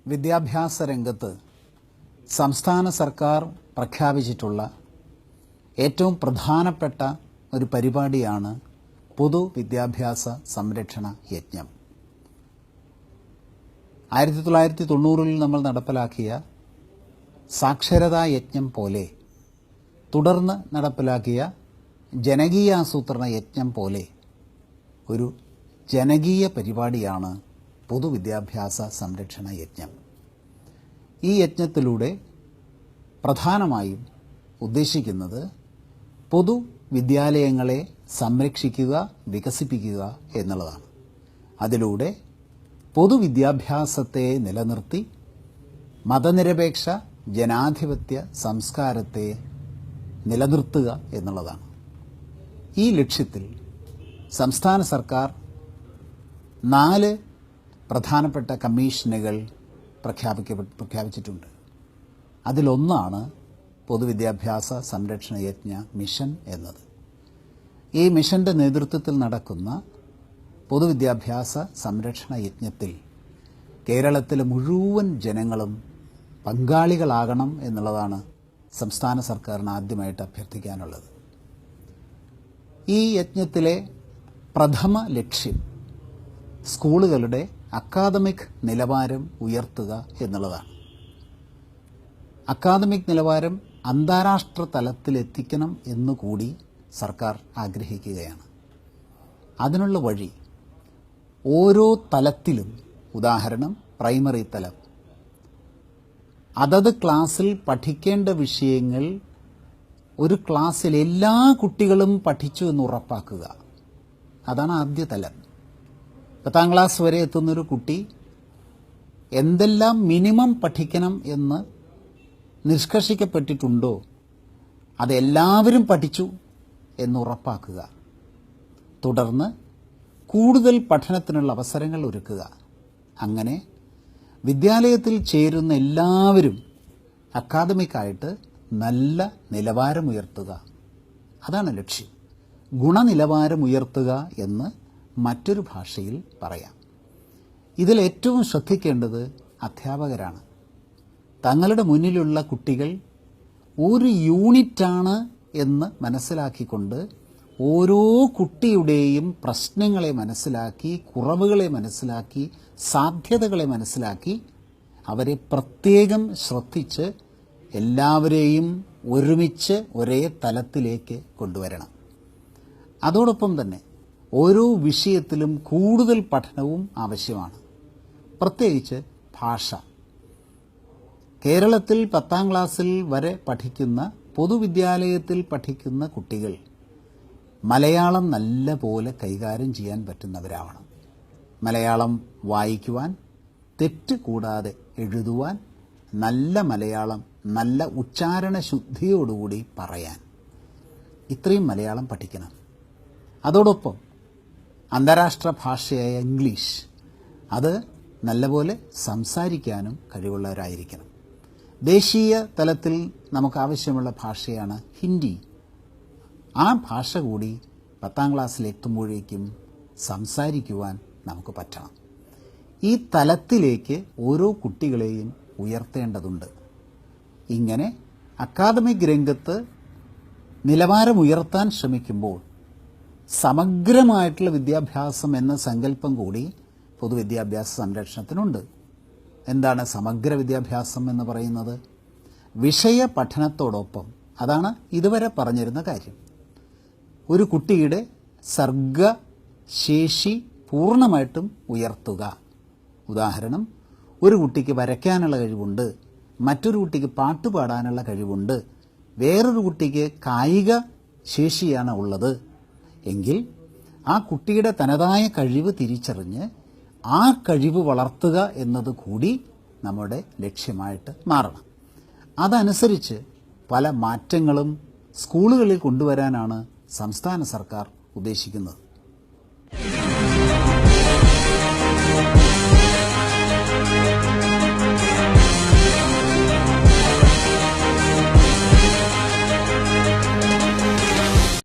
വിദ്യാഭ്യാസ രംഗത്ത് സംസ്ഥാന സർക്കാർ പ്രഖ്യാപിച്ചിട്ടുള്ള ഏറ്റവും പ്രധാനപ്പെട്ട ഒരു പരിപാടിയാണ് പൊതുവിദ്യാഭ്യാസ സംരക്ഷണ യജ്ഞം. 1990 നമ്മൾ നടപ്പിലാക്കിയ സാക്ഷരതാ യജ്ഞം പോലെ, തുടർന്ന് നടപ്പിലാക്കിയ ജനകീയാസൂത്രണ യജ്ഞം പോലെ ഒരു ജനകീയ പരിപാടിയാണ് പൊതുവിദ്യാഭ്യാസ സംരക്ഷണ യജ്ഞം. ഈ യജ്ഞത്തിലൂടെ പ്രധാനമായും ഉദ്ദേശിക്കുന്നത് പൊതുവിദ്യാലയങ്ങളെ സംരക്ഷിക്കുക, വികസിപ്പിക്കുക എന്നുള്ളതാണ്. അതിലൂടെ പൊതുവിദ്യാഭ്യാസത്തെ നിലനിർത്തി മതനിരപേക്ഷ ജനാധിപത്യ സംസ്കാരത്തെ നിലനിർത്തുക എന്നുള്ളതാണ്. ഈ ലക്ഷ്യത്തിൽ സംസ്ഥാന സർക്കാർ 4 പ്രധാനപ്പെട്ട കമ്മീഷനുകൾ പ്രഖ്യാപിച്ചിട്ടുണ്ട്. അതിലൊന്നാണ് പൊതുവിദ്യാഭ്യാസ സംരക്ഷണ യജ്ഞ മിഷൻ എന്നത്. ഈ മിഷന്റെ നേതൃത്വത്തിൽ നടക്കുന്ന പൊതുവിദ്യാഭ്യാസ സംരക്ഷണ യജ്ഞത്തിൽ കേരളത്തിലെ മുഴുവൻ ജനങ്ങളും പങ്കാളികളാകണം എന്നുള്ളതാണ് സംസ്ഥാന സർക്കാരിന് ആദ്യമായിട്ട് അഭ്യർത്ഥിക്കാനുള്ളത്. ഈ യജ്ഞത്തിലെ പ്രഥമ ലക്ഷ്യം സ്കൂളുകളുടെ അക്കാദമിക് നിലവാരം ഉയർത്തുക എന്നുള്ളതാണ്. അക്കാദമിക് നിലവാരം അന്താരാഷ്ട്ര തലത്തിലെത്തിക്കണം എന്നുകൂടി സർക്കാർ ആഗ്രഹിക്കുകയാണ്. അതിനുള്ള വഴി ഓരോ തലത്തിലും, ഉദാഹരണം പ്രൈമറി തലം, അതത് ക്ലാസ്സിൽ പഠിക്കേണ്ട വിഷയങ്ങൾ ഒരു ക്ലാസ്സിൽ എല്ലാ കുട്ടികളും പഠിച്ചു എന്ന് ഉറപ്പാക്കുക. അതാണ് ആദ്യ തലം. 10ാം ക്ലാസ് വരെ എത്തുന്നൊരു കുട്ടി എന്തെല്ലാം മിനിമം പഠിക്കണം എന്ന് നിഷ്കർഷിക്കപ്പെട്ടിട്ടുണ്ടോ അതെല്ലാവരും പഠിച്ചു എന്ന് ഉറപ്പാക്കുക. തുടർന്ന് കൂടുതൽ പഠനത്തിനുള്ള അവസരങ്ങൾ ഒരുക്കുക. അങ്ങനെ വിദ്യാലയത്തിൽ ചേരുന്ന എല്ലാവരും അക്കാദമിക്കായിട്ട് നല്ല നിലവാരമുയർത്തുക. അതാണ് ലക്ഷ്യം. ഗുണനിലവാരമുയർത്തുക എന്ന് മറ്റൊരു ഭാഷയിൽ പറയാം. ഇതിൽ ഏറ്റവും ശ്രദ്ധിക്കേണ്ടത് അധ്യാപകരാണ്. തങ്ങളുടെ മുന്നിലുള്ള കുട്ടികൾ ഒരു യൂണിറ്റാണ് എന്ന് മനസ്സിലാക്കിക്കൊണ്ട് ഓരോ കുട്ടിയുടെയും പ്രശ്നങ്ങളെ മനസ്സിലാക്കി, കുറവുകളെ മനസ്സിലാക്കി, സാധ്യതകളെ മനസ്സിലാക്കി അവരെ പ്രത്യേകം ശ്രദ്ധിച്ച് എല്ലാവരെയും ഒരുമിച്ച് ഒരേ തലത്തിലേക്ക് കൊണ്ടുവരണം. അതോടൊപ്പം തന്നെ ഓരോ വിഷയത്തിലും കൂടുതൽ പഠനവും ആവശ്യമാണ്. പ്രത്യേകിച്ച് ഭാഷ. കേരളത്തിൽ 10ാം ക്ലാസ്സിൽ വരെ പഠിക്കുന്ന, പൊതുവിദ്യാലയത്തിൽ പഠിക്കുന്ന കുട്ടികൾ മലയാളം നല്ല പോലെ കൈകാര്യം ചെയ്യാൻ പറ്റുന്നവരാവണം. മലയാളം വായിക്കുവാൻ, തെറ്റ് കൂടാതെ എഴുതുവാൻ, നല്ല മലയാളം നല്ല ഉച്ചാരണ ശുദ്ധിയോടുകൂടി പറയാൻ, ഇത്രയും മലയാളം പഠിക്കണം. അതോടൊപ്പം അന്താരാഷ്ട്ര ഭാഷയായ ഇംഗ്ലീഷ്, അത് നല്ലപോലെ സംസാരിക്കാനും കഴിവുള്ളവരായിരിക്കണം. ദേശീയ തലത്തിൽ നമുക്ക് ആവശ്യമുള്ള ഭാഷയാണ് ഹിന്ദി. ആ ഭാഷ കൂടി 10ാം ക്ലാസ്സിലെത്തുമ്പോഴേക്കും സംസാരിക്കുവാൻ നമുക്ക് പറ്റണം. ഈ തലത്തിലേക്ക് ഓരോ കുട്ടികളെയും ഉയർത്തേണ്ടതുണ്ട്. ഇങ്ങനെ അക്കാദമിക് രംഗത്ത് നിലവാരമുയർത്താൻ ശ്രമിക്കുമ്പോൾ സമഗ്രമായിട്ടുള്ള വിദ്യാഭ്യാസം എന്ന സങ്കല്പം കൂടി പൊതുവിദ്യാഭ്യാസ സംരക്ഷണത്തിനുണ്ട്. എന്താണ് സമഗ്ര വിദ്യാഭ്യാസം എന്ന് പറയുന്നത്? വിഷയ പഠനത്തോടൊപ്പം, അതാണ് ഇതുവരെ പറഞ്ഞിരുന്ന കാര്യം, ഒരു കുട്ടിയുടെ സർഗശേഷി പൂർണ്ണമായിട്ടും ഉയർത്തുക. ഉദാഹരണം, ഒരു കുട്ടിക്ക് വരയ്ക്കാനുള്ള കഴിവുണ്ട്, മറ്റൊരു കുട്ടിക്ക് പാട്ട് പാടാനുള്ള കഴിവുണ്ട്, വേറൊരു കുട്ടിക്ക് കായിക ശേഷിയാണ് ഉള്ളത് എങ്കിൽ ആ കുട്ടിയുടെ തനതായ കഴിവ് തിരിച്ചറിഞ്ഞ് ആ കഴിവ് വളർത്തുക എന്നത് കൂടി നമ്മുടെ ലക്ഷ്യമായിട്ട് മാറണം. അതനുസരിച്ച് പല മാറ്റങ്ങളും സ്കൂളുകളിൽ കൊണ്ടുവരാനാണ് സംസ്ഥാന സർക്കാർ ഉദ്ദേശിക്കുന്നത്.